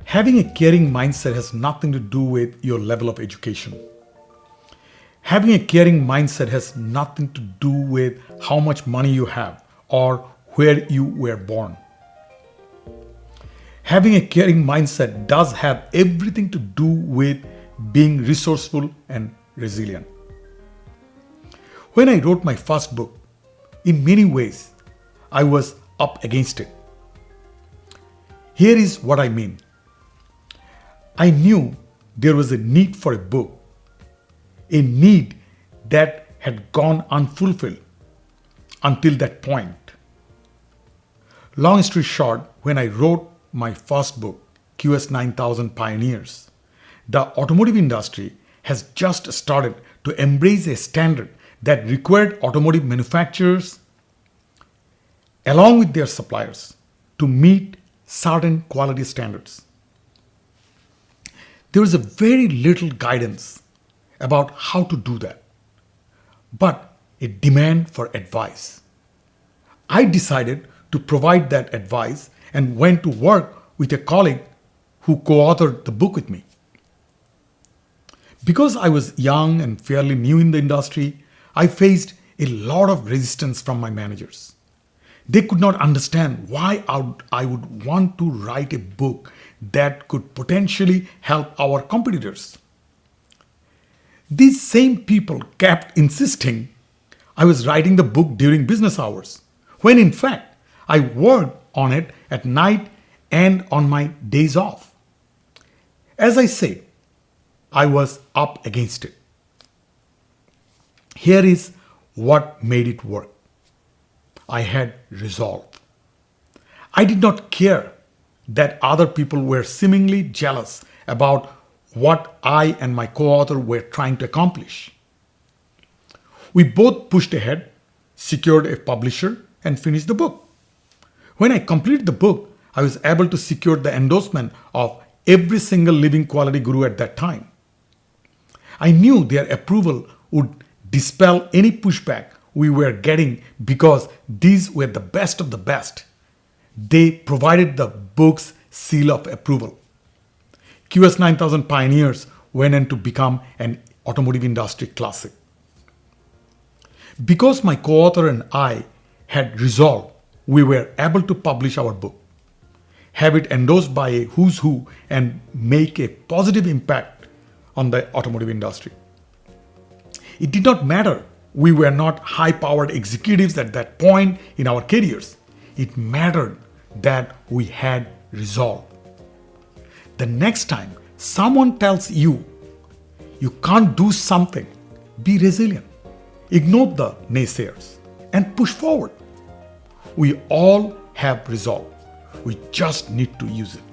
Having a caring mindset has nothing to do with your level of education. Having a caring mindset has nothing to do with how much money you have or where you were born. Having a caring mindset does have everything to do with being resourceful and resilient. When I wrote my first book, in many ways, I was up against it. Here is what I mean. I knew there was a need for a book, a need that had gone unfulfilled until that point. Long story short, when I wrote my first book, QS 9000 Pioneers, the automotive industry has just started to embrace a standard that required automotive manufacturers, along with their suppliers, to meet certain quality standards. There was a very little guidance about how to do that, but a demand for advice. I decided to provide that advice and went to work with a colleague who co-authored the book with me. Because I was young and fairly new in the industry, I faced a lot of resistance from my managers. They could not understand why I would want to write a book that could potentially help our competitors. These same people kept insisting I was writing the book during business hours, when in fact I worked on it at night and on my days off. As I said, I was up against it. Here is what made it work. I had resolve. I did not care that other people were seemingly jealous about what I and my co-author were trying to accomplish. We both pushed ahead, secured a publisher, and finished the book. When I completed the book, I was able to secure the endorsement of every single living quality guru at that time. I knew their approval would dispel any pushback we were getting because these were the best of the best. They provided the book's seal of approval. QS 9000 Pioneers went on to become an automotive industry classic. Because my co-author and I had resolved, we were able to publish our book, have it endorsed by a who's who, and make a positive impact on the automotive industry. It did not matter we were not high-powered executives at that point in our careers. It mattered that we had resolve. The next time someone tells you you can't do something, be resilient. Ignore the naysayers and push forward. We all have resolve. We just need to use it.